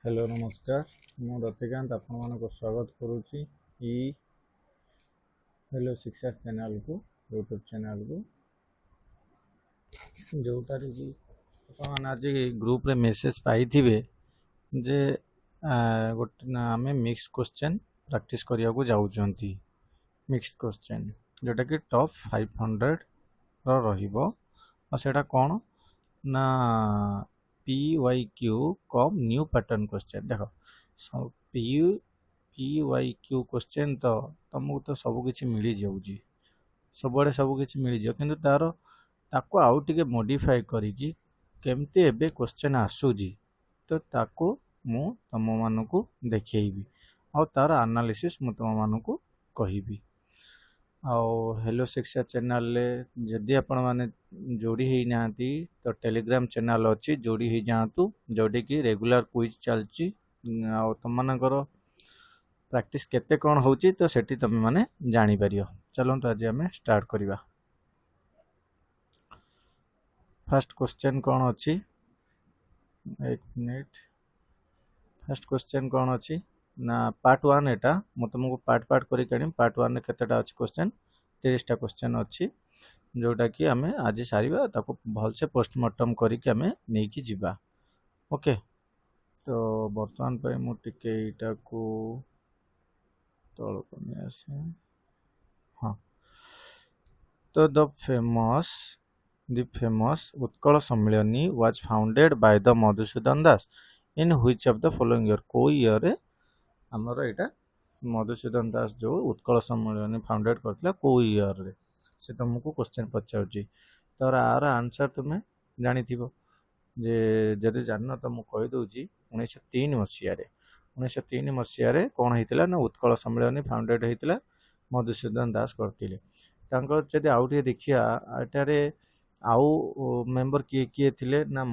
Hello नमस्कार मु रतिकांत आपण मानक स्वागत करुच्ची हेलो शिक्षा चैनल को यूट्यूब चैनल को जोटार कि आज ग्रुप रे मेसेज पाई जे गोटे आम मिक्स क्वेश्चन प्रैक्टिस करने को जाऊँगी मिक्स क्वेश्चन जोटा कि टॉप 500 रहिबो और सेटा कौन ना PYQ कम न्यू पैटर्न क्वेश्चन देख PYQ क्वेश्चन तो तुमको तो सब किछि मिली जाउजी सबडे सब किछि मिली जाउ किंतु तार ताको आउ टिके मॉडिफाई करिकि केमते एबे क्वेश्चन आसुजी तो ताको मु तम मानकु देखैबी और तार एनालिसिस मु तम मानकु कहिबी आउ हेलो शिक्षा चैनल ले जदि आपण माने जोड़ी ही नांती तो टेलीग्राम चैनल अच्छी जोड़ी ही जातु जोड़ी की रेगुलर क्विज चलची आउ तुम मानकर प्रैक्टिस केते कौन होची तो सेठी तुम माने जानी परियो। चलो तो आज हमें स्टार्ट करिवा। फर्स्ट क्वेश्चन कौन अच्छी एक मिनट फर्स्ट क्वेश्चन कौन अच्छी ना पार्ट 1 एटा मु तुमको पार्ट पार्ट करी काढी पार्ट 1 रे केतेटा अछि क्वेश्चन 30टा क्वेश्चन अछि जोटा कि आमे आज सारिबा ताको भल से पोस्टमार्टम करी कि आमे नै कि जिबा। ओके तो वर्तमान पे मु टिके इटा को तळ कमे आसे। हां तो the famous Utkal Sammilani was founded by the Madhusudan Das in which of the following year को ईयर रे हमर एटा मधुसूदन दास जो उत्कल सम्मेलन फाउंडेड करथिला को ईयर रे से तुमको क्वेश्चन पचाउची तर आर आंसर तुम्हें जानी थिबो जे जदि जानना तो मु कहि दउची 1903 मसिया रे 1903 मसिया रे कोन हेतिला ना उत्कल सम्मेलन फाउंडेड हेतिला मधुसूदन दास करथिले तांकर जदि आउटे देखिया एटारे आउ मेंबर किए थिले ना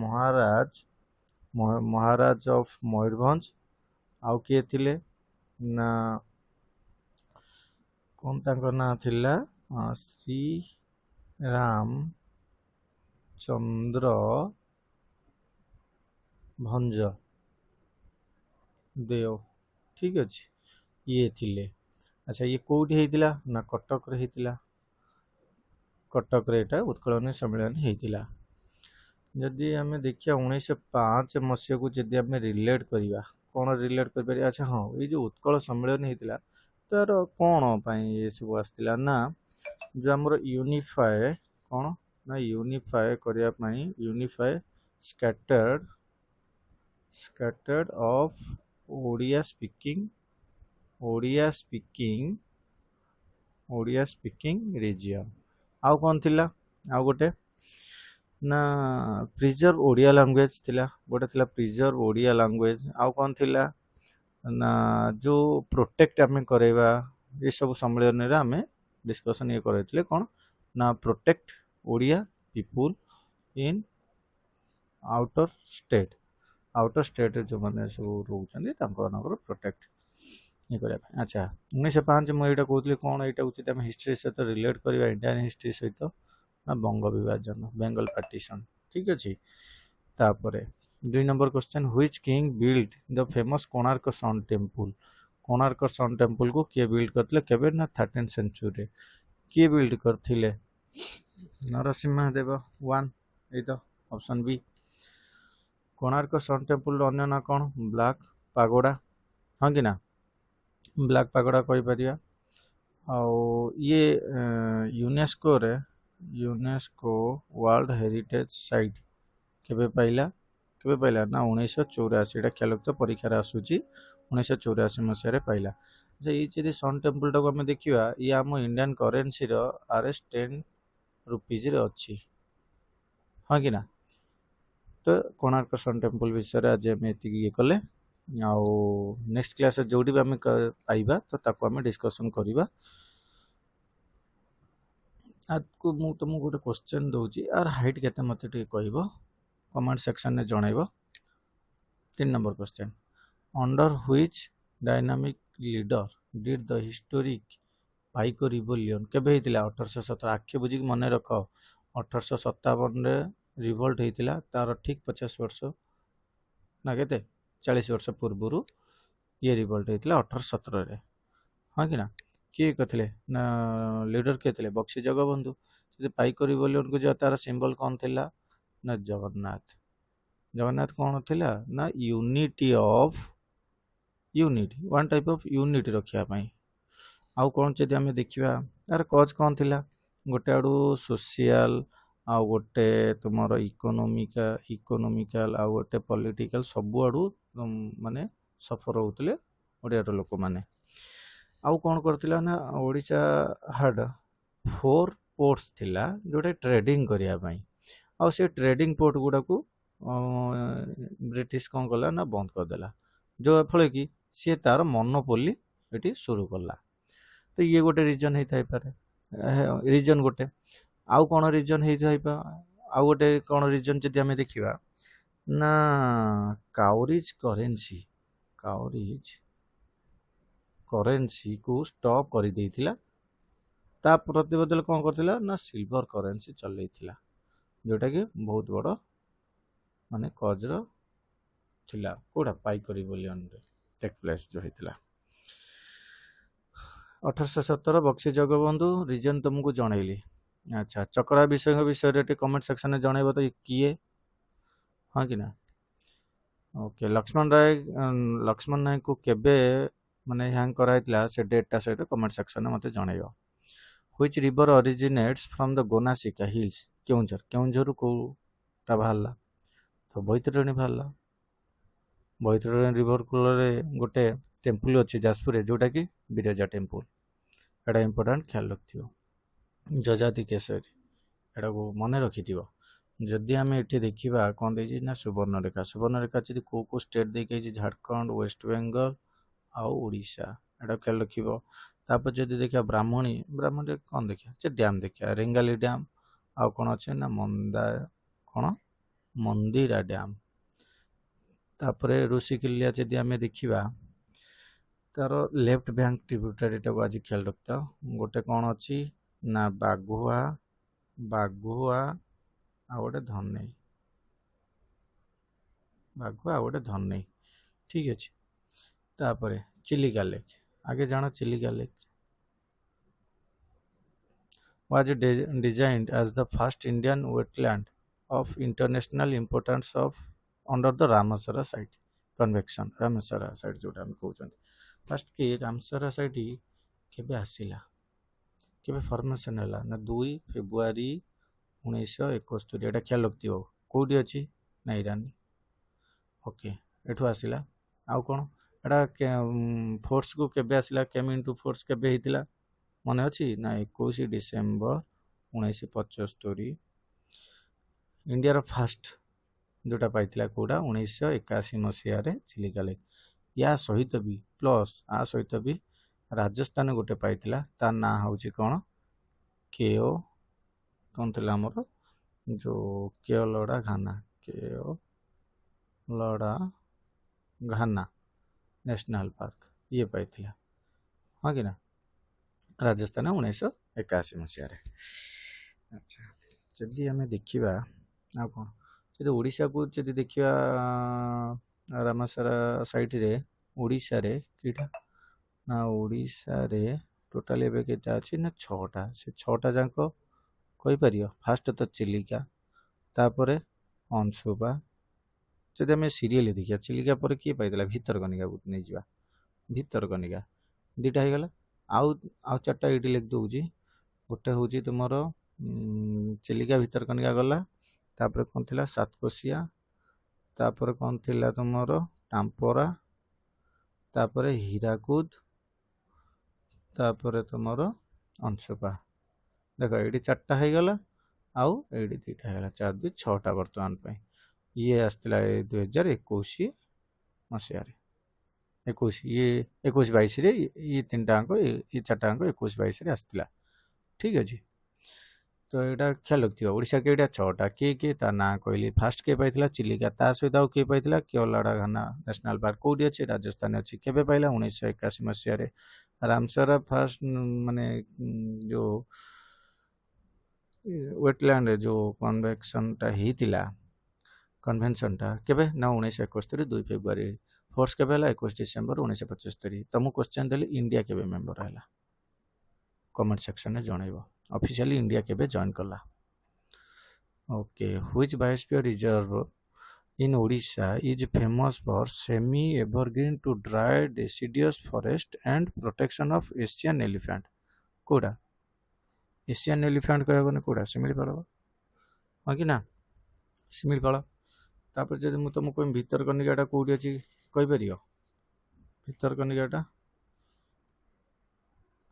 महाराज ऑफ मयूरभंज आउ किए थिले ना कौन तांकर ना थिला श्री राम चंद्र भंज देव ठीक अच्छे ये थिले। अच्छा ये कोठी हेतिला ना कटक रे हेतिला कटक रे एटा उत्कलन सम्मेलन हेतिला। जदि आमे देखिया 1905 मसिया को जदि आमे रिलेट करिवा कौन रिलेट कर पारे। अच्छा हाँ ये जो उत्कल सम्मेलन हेतिला तार कौन पाई ये सब आस्तिला ना जो हमर यूनिफाई कौन ना यूनिफाई करिया पाई unify scattered of Odia speaking region आउ कौन थिला आउ गोटे ना प्रिजर्व ओडिया लैंग्वेज थिला गोटे थिला प्रिजर्व ओडिया लैंग्वेज आउ कौन थिला ना जो प्रोटेक्ट आमे करेबा ये सब सम्मेलन रे आमे डिस्कशन ये करैतले कौन ना प्रोटेक्ट ओडिया पीपुल इन आउटर स्टेट जो माने सब रहउछन तांको नगर प्रोटेक्ट ये करे। अच्छा 1905 मु एटा कहतले कौन एटा उचित आमे हिस्ट्री से तो रिलेट करबा इंडियन हिस्ट्री सहित ना बंग विभाजन बेंगल पार्टीशन ठीक अछि। तापरे 2 number question which king build the famous Konark sun temple को किए बिल्ड करथिले केबे ना 13th सेंचुरी किए बिल्ड करथिले नरसिम्हा देव 1 ए तो option B. Konark sun temple अन्य ना कौन ब्लैक पागोडा हाँ कि ना ब्लैक पागोडा कहि परिया और ये यूनेस्को वर्ल्ड हेरिटेज साइट केबे पाइला ना 1984 एटा ख्याल तो परीक्षा रे आसुची 1984 मसिया रे पाइला। जे ई जे सन टेम्पल टाको हम देखिबा ये हम इंडियन करेंसी रो RS 10 रुपीज रे अछि हाँ कि ना। तो कोणार्क सन टेम्पल विषय रे आज हम एति ये कले आउ नेक्स्ट क्लास जोड़ी भी आम पाइबा तो ताको आम डिस्कशन करिबा। आज को मु तुमको गोटे क्वेश्चन दउची आर हाइट केते मते टे कहबो कमेंट सेक्शन में जणाइबो। 3 number question under which dynamic leader did the historic Paika revolution केबे हेतिला 1817 आखे बुझी मने रख 1857 रे रिवोल्ट हेतिला तार ठीक 50 वर्ष ना केते 40 वर्ष पूर्व ये रिवोल्ट होता 1817 हाँ कि ना किए करते ना लीडर किए थे बक्सी जगबंधु से पाइक रिवोल्यूशन को जो तार सिंबल कौन थिला ना जगन्नाथ जगन्नाथ कौन थिला ना unity of unity one type of unity रखापी आउ कौन जब आम देखा यार कज कौन थिला गोटे आड़ू सोशियाल आउ गोटे तुम इकोनोमिकाल आउ गोटे पॉलिटिकल सब आड़ू माने सफर होते ओडिया लोक मैंने आउ कौन करथिला ना ओडिशा हाड 4 पोर्ट्स थिला जोटा ट्रेडिंग करिया पई आउ से ट्रेडिंग पोर्ट गुडा को ब्रिटिश कौन कला ना बंद करदेला जो फल कि सी तार मोनोपोली ये शुरू कला तो ये गोटे रिजन होता पारे रिजन गोटे आउ कौन रिजन होता आउ गोटे कौन रिजन जदि आम देखा ना काउरिज करेन्सी काउरिज करेन्सी को स्टॉप कर देइथिला ता प्रतिबदल कौन करथिला ना सिल्वर करेन्सी चलैथिला जोटा कि बहुत बड़ माने कजर थिला कोडा पाइक रिवोल्यूशन रे टेक प्लेस जो होता 1817 बक्सी जगबंधु रिजन तुमको जनइली अच्छा चक्रा विषय कमेंट सेक्शन में जनइब तो किए हाँ कि ना ओके लक्ष्मण नायक को केबे माने हैंग कराइतला से डेटा सहित कमेंट सेक्शन में मते जनइब which river originates from the Gonasika hills Keonjhar Keonjhar कोटा बाहरला तो बैतरणी बाहरला बैतरणी रिवर कूल गोटे टेम्पल अच्छी जाजपुर जोटा कि बिरजा टेम्पल एटा इंपोर्टेंट ख्याल रखियो जजाति केसरी एटा को मन रखि जदि आम ये देखा कौन देखिए ना सुवर्णरेखा जी को स्टेट देखिए झारखंड वेस्ट बेंगल आउ ओडिशा एटा ख्याल रखियो तापर जदि देखा ब्राह्मणी कौन देखा डैम देखा रेंगाली डैम आउ कौन अच्छे ना कौन मंदिरा डैम तापर ऋषिकुल्या जदि आम देखा तार लेफ्ट बैंक ट्रिब्यूटरी को आज ख्याल रखता गोटे कौन अच्छी ना बाघुआ आ गोटे धनई बाघुआ आ गोटे धनई ठीक अच्छे तापर चिलिका लेक आगे जाना Chilika lake was designed as the first Indian wetland of international importance of under the Ramasara site convention Ramasara site जोटा हम कहते फर्स्ट के रामसरा साइट केबे आसिला केबे फॉर्मेशन है ना 2 फेब्रुआरी 1971 एटा ख्याल रखियो कोडी अछि ना ईरान ओके एठो आसिला आउ कोन एटा फोर्स को केबे आसिला केम इनटू फोर्स केबे हितिला मन अच्छी ना 21 डिसेम्बर 1975 इंडिया फास्ट जोटा पाइथिला कोडा 1981 मसीह चिलिका लेक या सहित भी प्लस आ सहित भी राजस्थान गोटे पाइथिला तार ना हूँ कौन केओ कौन थिला हमर जो केओ लड़ा घाना केओ लड़ा घाना नेशनल पार्क ये पाइथिला हाँ कि ना राजस्थान 1981 मसीह अच्छा जदि आम देखा आ कौन जब ओडिशा को जब देखा रामासारा साइट रे ओडिशा रे कीटा ना ओडिशा रे टोटाल एबे केता अछि ना 6टा से 6टा जाक कहि परियो फास्ट तो चिलिका तापरे अंशुपा जदि आम सीरियल देखिया चिलिका पर किए पाइला भितरकनिका नहीं जा भितरकनिका दुटा हो गला आउ 4टा ये लिख दूची गोटे हूँ तुम चिलिका भितरकनिका गला तापर कौन थिला सातकोशिया तापर कौन थिला तुमर टाम्परा तापर हीराकुद तापर तुमर अंशुपा देख ये 4टा हो गला आउ ये 2टा है 4 2 6टा बर्तमान ये आसला 2021 मसीह 21 ये 21 22 ये 3टा अंक ये 4टा अंक 21 22 आसला ठीक अच्छे तो यहाँ ख्याल रखियो ओडिशा के 6टा किए ता ना कहली फास्ट किए पाइला चिलिका ता सहित आउ किए पाइला केवलाड़ा घाना नेशनल पार्क कौटी अच्छे राजस्थान अच्छी केबे पाइला 1981 मसीह रामसरा फास्ट माने जो वेटलैंड जो कन्वेक्शनटा होता कन्वेन्शनटा केबे ना 1971 2 फेब्रुआरी फोर्स केबे हला 21 डिसेंबर 1975 तुमको क्वेश्चन देली इंडिया केबे मेंबर हला कमेंट सेक्शन में जणाइबो ऑफिशियली इंडिया केबे जॉइन कला okay which biosphere reserve in Odisha is famous for semi-evergreen to dry deciduous forest and protection of Asian elephant. Koda Asian elephant कहबो कोड़ा शिमिलीपाल हाँ कि ना शिमिलीपाल तापर जदि मु तुमको भितरकनिकाटा कोठी अछि कहि परियो भितरकनिकाटा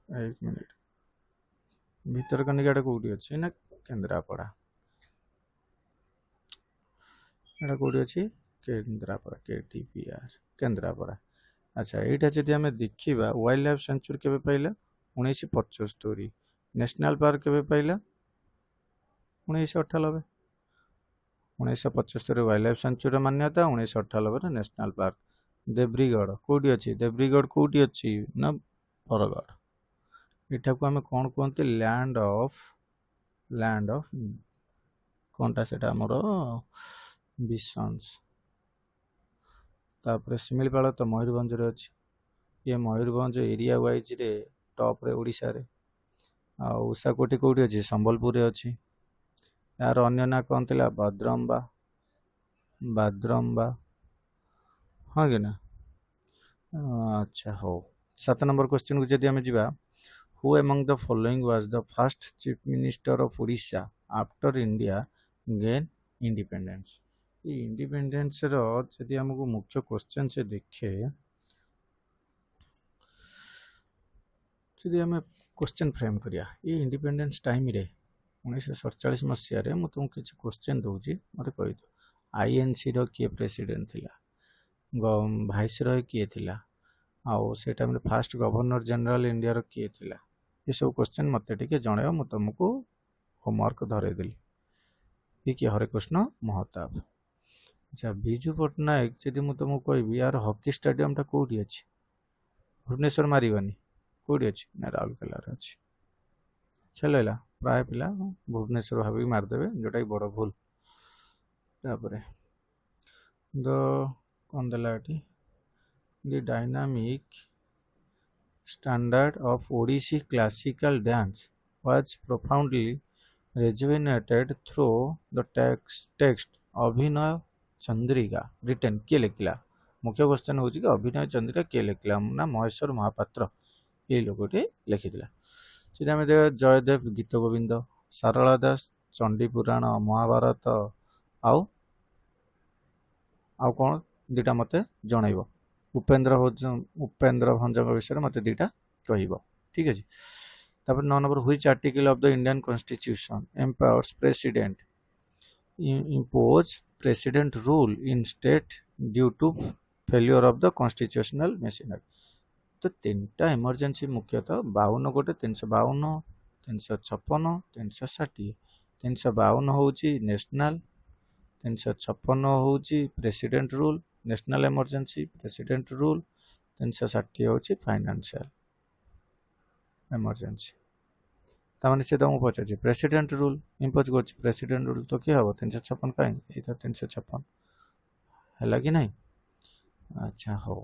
एक मिनिट भितरकनिकाटा कोठी अछि ना केंद्रापड़ा एटा कोठी अछि केंद्रापड़ा केटीपीआर केंद्रापड़ा अच्छा एटा जदि हमें देखिबा वाइल्ड लाइफ सेंचुरी केबे पाइला 1975 नेशनल पार्क केबे पाइला 1998 1975 वाइल्ड लाइफ सेंचुरी मान्यता 1998 नेशनल पार्क देब्रीगढ़ कोठी अछि देब्रीगढ़ कोठी अछि ना बरगढ़ एटा को हमें कोन कोनते लैंड ऑफ कोनटा सेटा हमरो बिशंस तापर शिमिलीपाल तो मयूरभंज रे अछि ये मयूरभंज एरिया वाइज रे टॉप रे ओडिशा रे आ उषा कोठी कोठी अछि संबलपुर रे अछि यार अन्य ना कोन थिला बाद्रम्बा हाँ कि ना अच्छा हो 7 नंबर क्वेश्चन को जदि हमें जीवा who among the following was the first chief minister of Odisha after India gain independence independence रो जदि हमको मुख्य क्वेश्चन से देखे जदि हमें क्वेश्चन फ्रेम करिया ये इंडिपेंडेंस टाइम रे 1947 मसीहा रे मु तुमको किछ क्वेश्चन दउची मते कहि दो आईएनसी रो के प्रेसिडेंट थिला वाइस रॉय किए थिला आउ से टाइम रे फर्स्ट गवर्नर जनरल इंडिया रो किए थिला ये सब क्वेश्चन मते टिके जणायो मु तुमको होमवर्क धरे देली ये कि हरिकृष्ण महताब अच्छा बिजू पट्टनायक जदि मु तुमको कहबी यार हॉकी स्टेडियम टा कोठी अछि भुवनेश्वर मारिबानी कोठी अछि ना राउरकेला रे अछि खेलैला प्राय पिला भुवनेश्वर भाभी मारदेवे जोटा कि बड़ भूल तापरे द कौन देलाटी the dynamic standard of Odissi classical dance was profoundly rejuvenated through the text अभिनय चंद्रिका रिटर्न किए लिखला मुख्य क्वेश्चन होची कि अभिनय चंद्रिका किए लिखला ना महेश्वर महापात्र ये लोगटे लिखिथिला सीधा हमें देखा जयदेव गीत गोविंद सारला दास चंडी पुराण महाभारत आउ कौन दीटा मते जनइब उपेंद्र भंजक विषय मते दीटा कहब ठीक है तापर 9 number which article of the Indian constitution empowers president impose president rule in state due to failure of the constitutional machinery तो तीनटा इमरजेंसी मुख्यतः 52 गोटे 352 356 360 352 होची नेशनल 356 होची president rule national emergency president rule 360 होची फाइनेंशियल इमरजेंसी तामाने से तुमको पचार president rule impose कर प्रेसिडेंट रूल तो क्या हम 356 कहीं ये 356 है कि नहीं अच्छा हो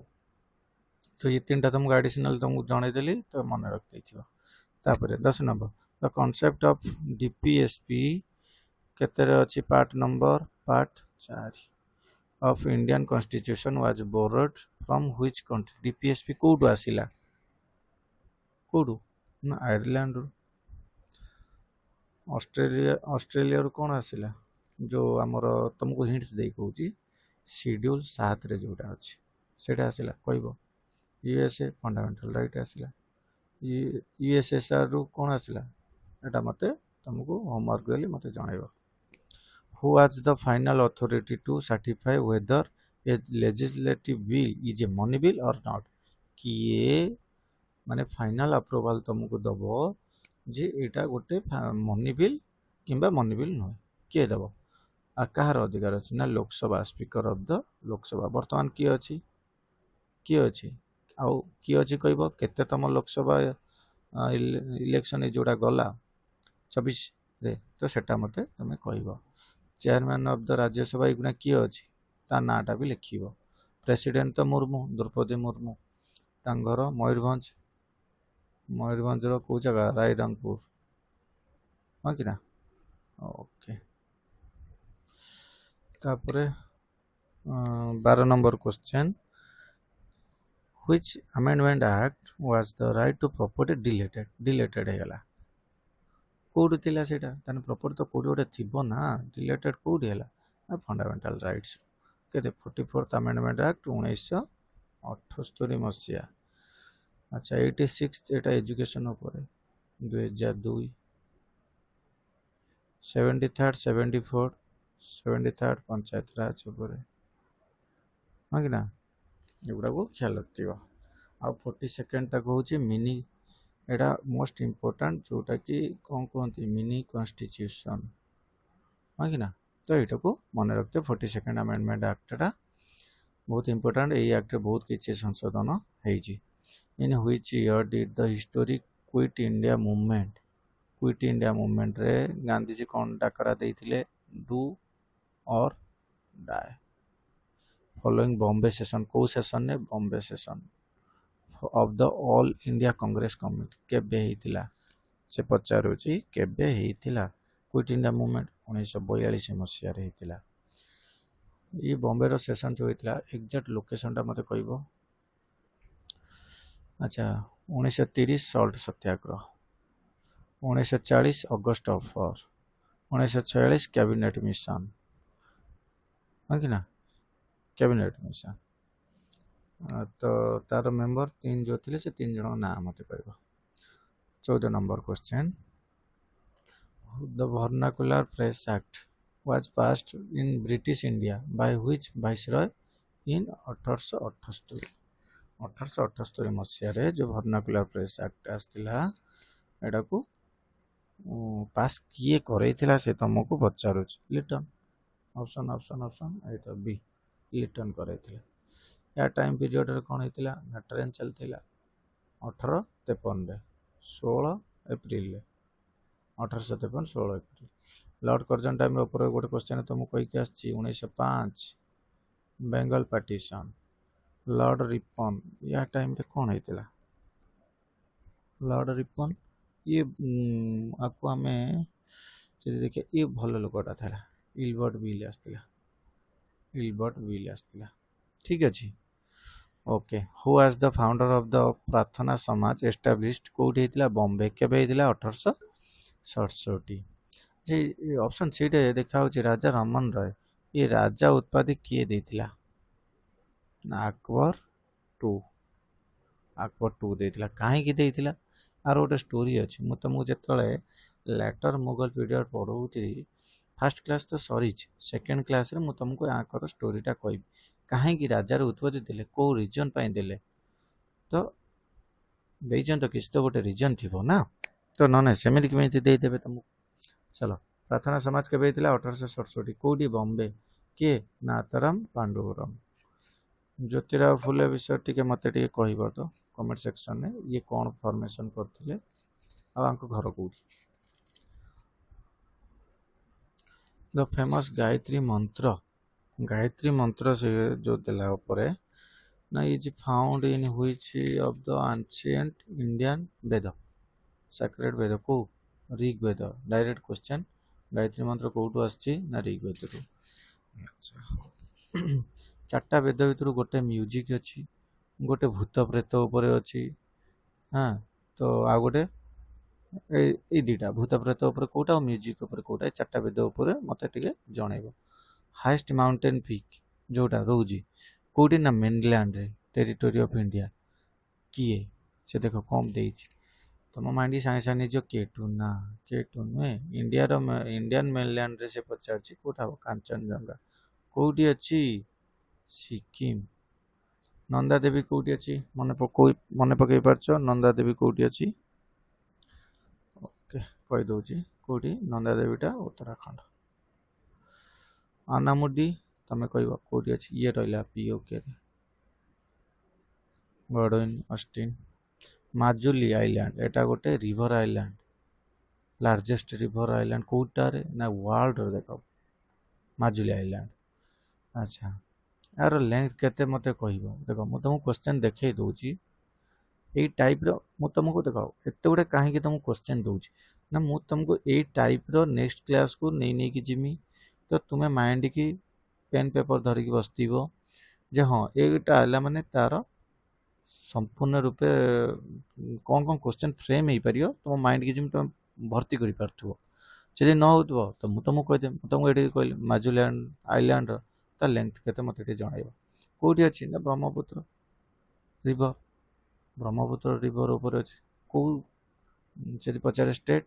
तो ये तीन तुमको एडिशनल तुमको जनईदेली तो मन रख देपर 10 number the concept of DPSP केतेरे अच्छी part number part 4 of Indian constitution was borrowed from which country DPSP कोडू आसिला कोडू ना आयरलैंड ऑस्ट्रेलिया रू कौन आसिला जो आमर तुमको हिंट्स दे कहूँ शेड्यूल 7 रे जोटा अच्छी सेटा आसिला कहब यूएसए फंडामेंटल राइट आसिला यूएसएसआर रू कौन आसिला एटा मते तुमको होमवर्क देली मते जणाइबो who was the final authority to certify whether a legislative bill is a money bill और नॉट किए माने फाइनल अप्रूवल तुमको दबो जे एटा गोटे मनी बिल किंबा मनी बिल नुहे किए दब आ कहार अधिकार अच्छी ना Lok Sabha speaker of the Lok Sabha बर्तमान किए अच्छी आउ किए अच्छी कहब केते तुम लोकसभा इलेक्शन जोड़ा गला 24 रे तो सेटा मते तुम कहब चेयरमैन ऑफ द राज्यसभा एगुना किए अच्छी ता नाटा भी लिख प्रेसिडेंट तो मुर्मू द्रौपदी मुर्मू घर मयूरभंज मयूरभंज कौ जगह रायरंगपुर हाँ कि ना ओके तापरे 12 number question which amendment act was the right to property deleted ହେଇଗଲା କୋଉଠି ଥିଲା ସେଇଟା ତାହେଲେ ପ୍ରପର୍ଟି ତ କୋଉଠି ଗୋଟେ ଥିବ ନା ଡିଲେଟେଡ୍ କୋଉଠି ହେଲା ନା ଫଣ୍ଡାମେଣ୍ଟାଲ ରାଇଟ୍ସ କେତେ 44th ଆମେଣ୍ଡମେଣ୍ଟ ଆକ୍ଟ 1978 ମସିହା ଆଚ୍ଛା 86 ଏଟା ଏଜୁକେସନ ଉପରେ 2002 73rd 74th 73rd ପଞ୍ଚାୟତ ରାଜ ଉପରେ ହଁ କି ନା ଏଗୁଡ଼ାକୁ ଖ୍ୟାଲ ରଖିବ ଆଉ 42nd ହେଉଛି ମିନି एटा मोस्ट इम्पोर्टाट जोटा कि कौन कहते मिनी कॉन्स्टिट्यूशन हाँ कि ना तो यहाँ को मन रखते 42nd अमेंडमेंट एक्टा बहुत इम्पोर्टाट यही एक्ट बहुत किसी संशोधन होती in which year did the historic quit India movement रे गांधी जी कौन डाकरा देते डू और डाए फॉलोइंग बॉम्बे सेशन कौ सेशन ने Bombay session of the all India Congress committee केबे हेतिला से पचारुची केबे हेतिला क्विट इंडिया मूवमेंट 1942 मसीहा रे हेतिला ये बॉम्बे रो सेशन जो हेतिला एग्जैक्ट लोकेशन ता मते कहबो अच्छा 1930 सॉल्ट सत्याग्रह 1940 अगस्त ऑफर 1946 कैबिनेट मिशन हाँ कि ना कैबिनेट मिशन तो तार मेंबर 3 जो थे से 3 जन ना मत कह 14 number question the vernacular press act was passed in British India by which viceroy in 1878 मसीह जो वर्नाकुलर प्रेस एक्ट आसला एटा को पास किए करैथिला से तुमको पचारू Lytton option option option A तो बी लिटन करैथिला या टाइम पीरियड रे कौन होता ना ट्रेन चलता 1853 16 April 1853 16 April Lord Curzon time ऊपर गोटे क्वेश्चन तुमको कहीकि आसी 1905 बेंगल पार्टीशन लॉर्ड रिपन या टाइम रे कौन होता लॉर्ड रिपन ये आपको आम देखिए ये भल लोकटा था इलबर्ट बिल आसला ठीक अच्छे okay who was the founder of the प्रार्थना समाज एस्टाब्लिश्ड कोठी हेतिला बॉम्बे केबे हेतिला 1867 जे ऑप्शन सीटे देखा होची राजा रामन रॉय ये राजा उत्पादी किए देतिला ना अकबर टू देतिला काहे की देतिला आर गोटे स्टोरी अच्छी मुझे तुमको जिते लेटर मुगल पीरियड पढ़ाऊी फास्ट क्लास तो सरी सेकेंड क्लास रे मुझे तुमको यहाँ स्टोरीटा कह कहीं राजार उत्पत्ति देले कौ रिजन देले तो देचन तो किसी तो गोटे रिजन थी ना तो ना सेमती कमी देदेवे तुमको चलो प्रार्थना समाज के 1867 कौटी बॉम्बे किए नाथाराम पांडुरंग ज्योतिराव फुले विषय टी मत कह तो कमेंट सेक्शन में ये कौन फॉर्मेशन करते घर कौटी द फेमस गायत्री मंत्र से जो दिला उपरे ना is found in which of the ancient Indian Veda sacred Veda को ऋग वेद डायरेक्ट क्वेश्चन गायत्री मंत्र कौटू आसी ना ऋग वेद रु अच्छा चार्टा वेद भर गोटे म्यूजिक अच्छी गोटे भूत प्रेत उपर अच्छी हाँ तो आ गोटे ये दुटा भूत प्रेत उपर कौटा म्यूजिक उपर कौटा चार्टा वेद उपर मत जनइब हाइस्ट माउंटेन पीक जोटा रोज कौटी ना मेनलैंड रे टेरिटोरी ऑफ इंडिया किए से देख कम दे तुम माइंड सागे सागे जो केटू नुहे इंडियन मेनलैंड रे से पचार कौटा हम कांचनजंगा कौटी अच्छी सिक्किम नंदा देवी कौटी अच्छी मन पकई पार्छ नंदा देवी कौटी अच्छी ओके कहीदे कौटी नंदा देवीटा उत्तराखंड अनामुडी तुम कह कौटी अच्छी ये रहा PoK Godwin Austen Majuli island एटा गोटे river island largest river island कौटारे ना वर्ल्ड देख माजुली आइलैंड। अच्छा यार लेंथ केते मते कहब देख मु तुमको क्वेश्चन देखई दूची यही टाइप रो मु तुमको देख एते गुडे कहीं तुमको क्वेश्चन दूची ना मु तुमको यही टाइप रो नेक्स्ट क्लास को नहीं कि जिमी तो तुम्हें माइंड की पेन पेपर धरिकी बसथिबो जे हाँ एटा आला माने तार संपूर्ण रूपे कौन कौन क्वेश्चन फ्रेम हो पार तुम माइंड की तुम भर्ती कर पार्थ्व जदि न हो तो मुझे तुमको कहीदेवी तुमको ये कहली माजुलैंड आइलैंड ता लेंथ के मत जन कौटी अच्छी ना ब्रह्मपुत्र रिवर ब्रह्मपुत्र रिवर उपर अच्छी कौ जदि पचारे स्टेट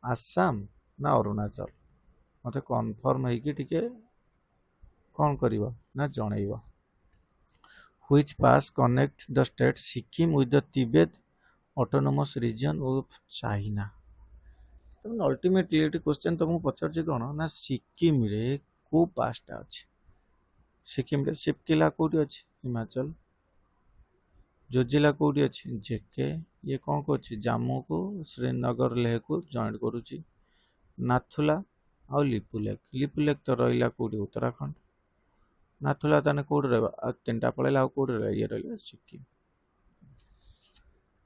आसाम ना अरुणाचल मत कनफर्म होके कौन कर ना जनइब which pass connect the state Sikkim with the Tibet autonomous region of China। तो अल्टीमेटली ये क्वेश्चन तुमको पचार कौन ना सिक्किम रे को पासटा अच्छे सिक्किम रे शिपकिला कौटी अच्छी हिमाचल जोजिला कौटी अच्छी जेके ये कौन कर जम्मू को श्रीनगर लेह को जॉइंट करुच्ची नाथुला आ लिपु लेक तो रहा कौटी उत्तराखंड नाथुला ताने कौटी रहा तीन टा पड़ेगा कौटी रहा ये रहा सिक्किम।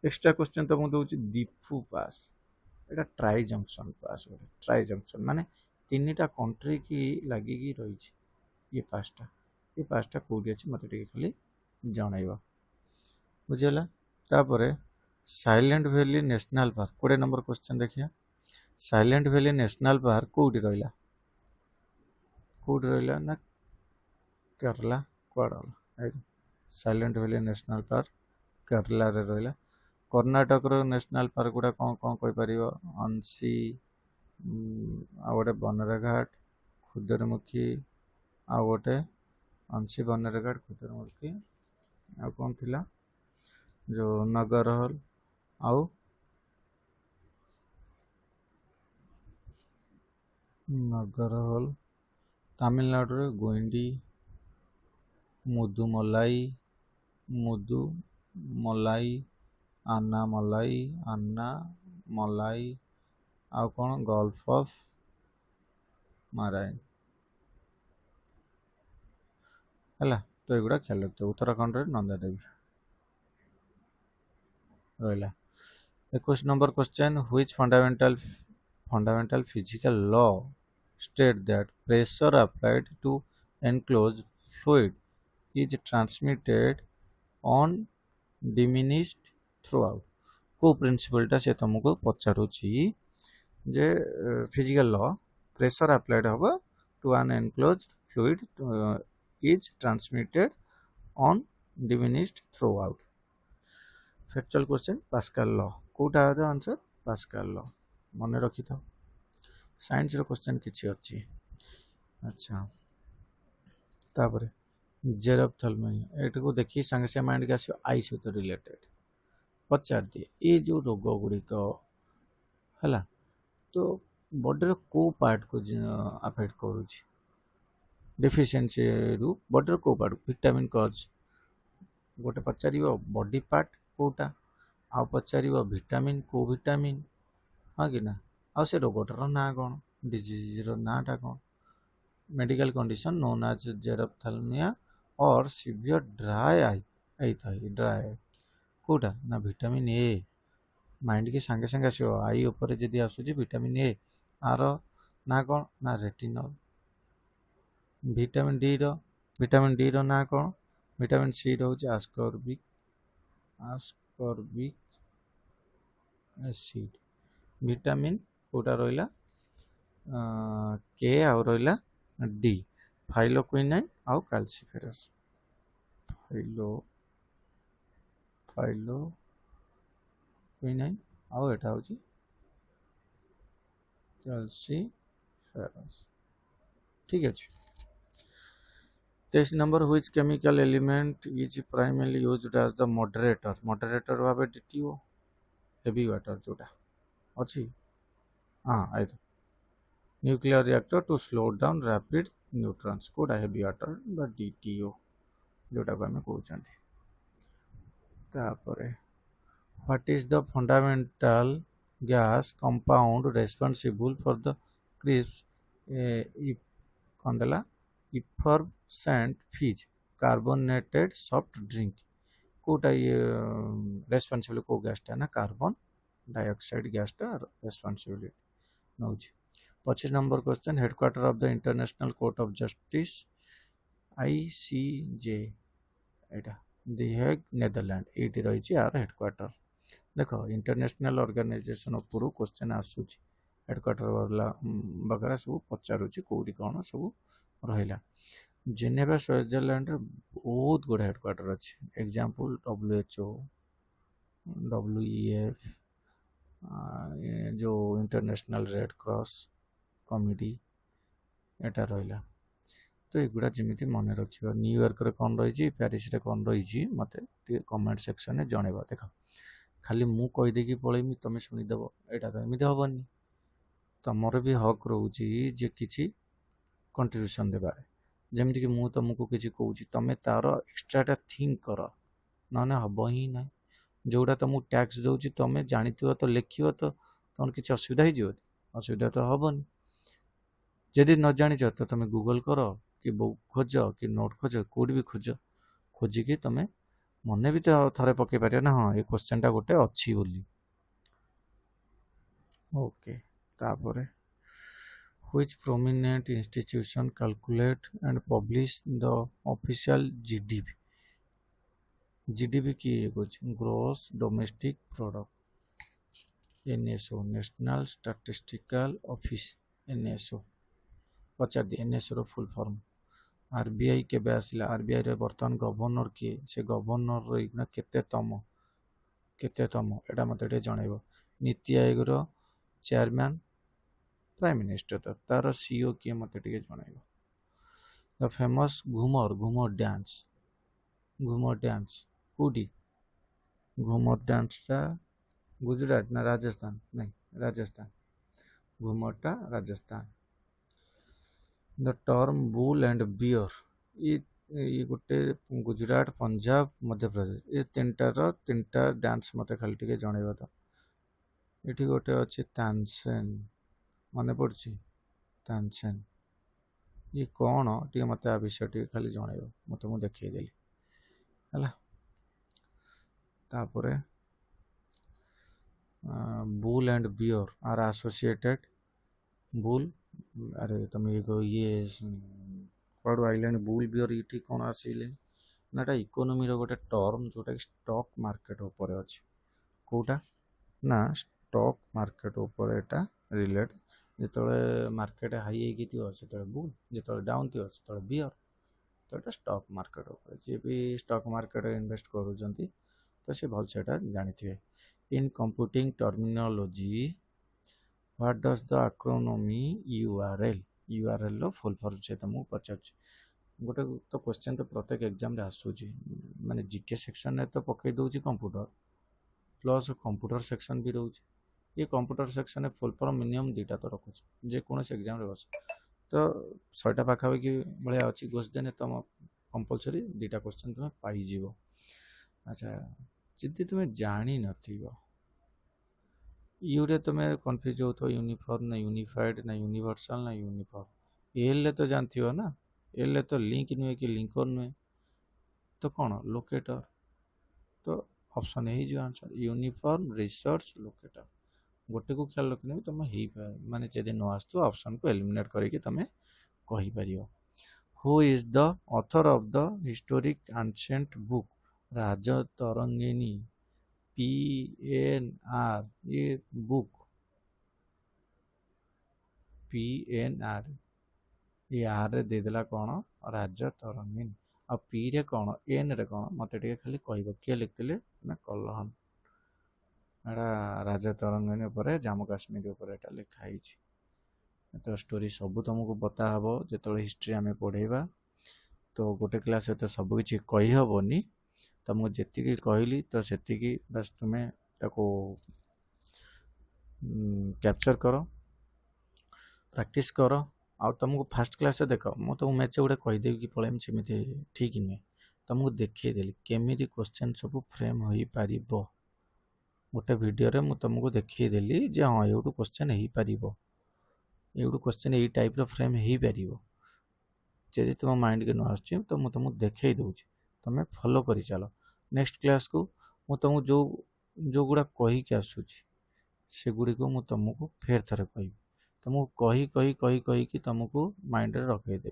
एक्स्ट्रा क्वेश्चन तुमको दूसरी दीफू पास एटा ट्राई जंक्शन पास गोटे ट्राई जंक्शन माने तीन टा कंट्री की लगिकी रही ये पासटा कौटी अच्छी मत खाली जनइब बुझीगला। तापर silent valley national park 20 number question देखिए साइलेंट वैली नेशनल पार्क कौटी रहा ना केरला कड़ा silent valley national park Kerala रे रहा कर्णाटक नेशनल पार्क गुड़ा कौन कौन कहीपर अंशी आ गए बनरेघाट खुदरमुखी आ गए अंशी बनरेघाट खुदरमुखी आ कौन थिला जो नगरहल आउ नगरहल तमिलनाडु गोइंडी मुदुमलाई आना मलाई आउ कौन गल्फ ऑफ माराइन है तो युवा ख्याल रखते उत्तराखंड नंदा देवी रहा। 21 number question which fundamental physical law state that pressure applied to enclosed fluid is transmitted on diminished throughout को प्रिंसिपलटा से तुमको पचारुची जे फिजिकल लॉ प्रेशर अप्लाइड हम to an enclosed fluid is transmitted undiminished throughout. Factual question Pascal law कोटा answer Pascal law मन रखी था साइंस रो क्वेश्चन किछि अछि। अच्छा तापर जेरप्थाल्मिया एटा को देखी संगे से माइंड के आसो आई सहित रिलेटेड पचार दिए ये जो रोग गुड़िक है तो बॉडी को पार्ट को अफेक्ट करुच्ची डेफिशिएंसी रु बॉडी को पार्ट विटामिन कज गोटे पचार बॉडी पार्ट कोटा आ पचार विटामिन को विटामिन हाँ कि ना आ से रोगटार ना कौन डिजीज नाटा कौन medical condition known as xerophthalmia और सीवियर ड्राई आई ड्राई कोटा ना विटामिन ए माइंड के सांगे सांगे आसो आई उपर जदि आसूँ विटामिन ए आर ना कौन ना रेटिनल विटामिन डी रो ना कौन विटामिन सी रोच आस्कॉर्बिक एसिड विटामिन कोटा रहा के आउ रहा डी फाइलोक्विनाइन आउ कैल्सिफेरस फाइलोक्विनाइन आउ एटा होची कैल्सिफेरस ठीक है। 23 number which chemical element is primarily used as the moderator भाबे डीटीओ हेवी वाटर जोटा अच्छी हाँ I nuclear reactor to slow down rapid neutrons कोडा हेवी वाटर बा डीटीओ जोटा को हमें कहते तापर what is the fundamental gas compound responsible for the crisp कौन देला इफरसेंट फिज कार्बोनेटेड सॉफ्ट ड्रिंक कोटा ये रेस्पॉन्सिबल को गैसटा ना कार्बन डाइऑक्साइड गैसटा रेस्पॉन्सिबिलिटी नौ 25 number question headquarter of the international court of justice ICJ एटा दी हेग नेदरलैंड ये रही यार हेडक्वार्टर देख इंटरनेशनल ऑर्गेनाइजेशन उपरू क्वेश्चन आसूची हेडक्वार्टर वाला वगैरह सब पचारूची कौटी कौन सब रहा जेनेवा स्विट्जरलैंड बहुत गुड़ा हेडक्वार्टर अच्छे एग्जांपल WHO WEF जो इंटरनेशनल रेड क्रॉस कमिटी एटा रहा तो युगुड़ा जमी मन रख न्यूयॉर्क रे कौन रही प्यारिस रे कौन रही मत कमेंट सेक्शन में जनइब देख खाली मु कहीदेकी पलैमी तुम शुणीदेव यहाँ तो एमती हेनी तुमर भी हक रोचे जे कि कंट्रीब्यूशन देवार जमीक मु तुमको किसी कहूँ तुम तार एक्सट्राटा थिंक कर ना हम ही ना जोटा तुमको टैक्स दूसरी तुम जानी तो लिख तो तुम किसी असुविधा हो असुविधा तो हेनी जदि न जाच तो तुम गूगल कर कि बुक खोज कि नोट खोज कौट भी खोज खोजिकी तुम मन भी तो थे पकई पार ना हाँ ये क्वेश्चन टा गोटे अच्छी बोली ओके तापर which prominent institution calculate and publish the official GDP GDP की gross domestic product NSO National Statistical Office NSO पचार दी NSO रो फुल फॉर्म RBI केबे आसिला RBI रे बर्तमान गवर्नर किए से गवर्नर रो केतेतम एटा मते जनइब नीति आयोग रो चेयरमैन प्राइम मिनिस्टर तो तार सीईओ किए मत जनइब द फेमस घूमर डांस कौटी घूमर डांसटा गुजरात ना राजस्थान नहीं राजस्थान घूमरटा Rajasthan the term bull and bear ये गोटे गुजरात पंजाब मध्य प्रदेश ये तीनटा डांस मत खाली टे जनइब तो ये गोटे अच्छे तानसेन मन पड़ी तानसेन ये कौन टे मत आ विषय टे खाली जनइब मत मुझे देखदेली है तापर bull and bear are associated bull अरे तुम ये कड़ू आइलानी बुल बियर ये कौन आसिले ना इकोनोमी गोटे टर्म जोटा कि स्टॉक मार्केट उपर अच्छे कौटा ना स्टॉक मार्केट उपर एटा रिलेट जिते मार्केट हाई हो बुल जो डाउन थी से बियर तो ये स्टॉक मार्केट उपर जी भी स्टॉक मार्केट इन्वेस्ट करूँ तो सी भल से जानी थे in computing terminology what does the acronym URL रो फुल फॉर्म से तुमको पचार गोटे तो क्वेश्चन तो प्रत्येक एग्जाम रे आसूची माने जीके सेक्शन में तो पकई दूची कंप्यूटर प्लस कंप्यूटर सेक्शन भी रोचे ये कंप्यूटर सेक्शन में फुल फॉर्म मिनिमम 2टा तो रखुच जेकोसी एग्जाम रे बस तो 100टा पाखापाखि भाया अच्छी घोष देने तुम कंपलसरी 2टा क्वेश्चन तुम पाइज अच्छा जी तुम जानी नथिबो यूरे तुम कन्फ्यूज हो यूनिफॉर्म ना यूनिफाइड ना यूनिवर्सल ना यूनिफॉर्म एल तो जानती हो ना एल तो लिंक नुहे कि लिंकर नुहे तो कौन लोकेटर तो ऑप्शन है जो आंसर यूनिफॉर्म रिसर्च लोकेटर गोटे को ख्याल रखने तुम माने जदि न आसो ऑप्शन को एलिमिनेट करके तुम कहीपर who is the author of the historic ancient book Rajatarangini PNR ये बुक PNR ये आर रे देदेला कौन राजतरंगिणी आ पी रे कौन एन रे कौन मत खाली कह किए लिखते ना कलहन एटा राजतरंगिणी उपर जम्मू काश्मीर उपर एटा लिखाई तो स्टोरी सब तुमको बता हे जो हिस्ट्री आम पढ़ेबा तो गोटे क्लास तो सबकि कही हेनी तो मुझे जी कहली तो से बस तुम्हें ताको कैप्चर कर प्रैक्टिस कर आ तुमको फास्ट क्लास देख मुझे तुमको मैच गोटे कहीदेवी कि पलैमी सेमती ठीक नुहे तुमको देखदेली केमी क्वेश्चन सब फ्रेम हो पार गोटे वीडियो मुझे तुमको देखदेली हाँ यूँ क्वेश्चन हो पार यूँ क्वेश्चन यही टाइप फ्रेम हो पार जदि तुम माइंड के न आसुची तो मुझे तुमको देखई दूची तुम फॉलो करी चलो नेक्स्ट क्लास को मु तुमको जो गुड़ा कही के आसुची से गुड़ी को मु तुमको फेर थरे कही तुमको कही कि तुमको माइंड रे रखई देबी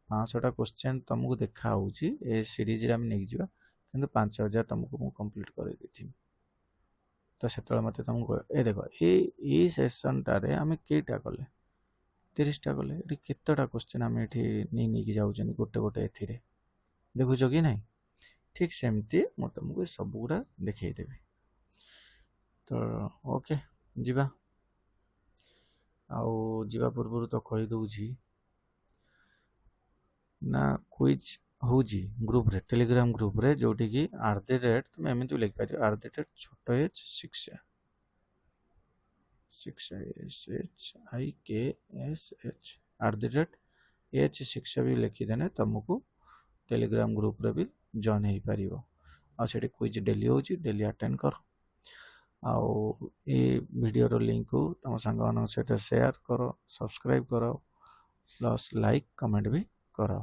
500टा क्वेश्चन तुमको देखा होची ए सीरीज रे हम नहीं जिबा किंतु 5000 तुमको मु कंप्लीट कर देथि तो सेतले मते तुमको ए देखो ए सेशन टारे आमे केटा कले 30टा कले एटी केतटा क्वेश्चन आमे एठी नहीं जाउछन गोटे गोटे एथिरे देखुछ कि नहीं ठीक सेमती मु तुमको सब गुड़ा देखई देबी तो ओके जिबा आउ जिबा पूर्व तो कही दउछि ना क्विज होजी ग्रुप रे टेलीग्राम ग्रुप रे जोटी की @ तुम एमती लिख पार @ छोट h 6 h भी लिखिदेने तुमको टेलीग्राम ग्रुप रे भी जॉइन हो पार आठ क्विज डेली हो डेली अटेंड कर आउ ये वीडियो रो लिंक को तुम सांग सहित शेयर करो सब्सक्राइब करो प्लस लाइक कमेंट भी करो।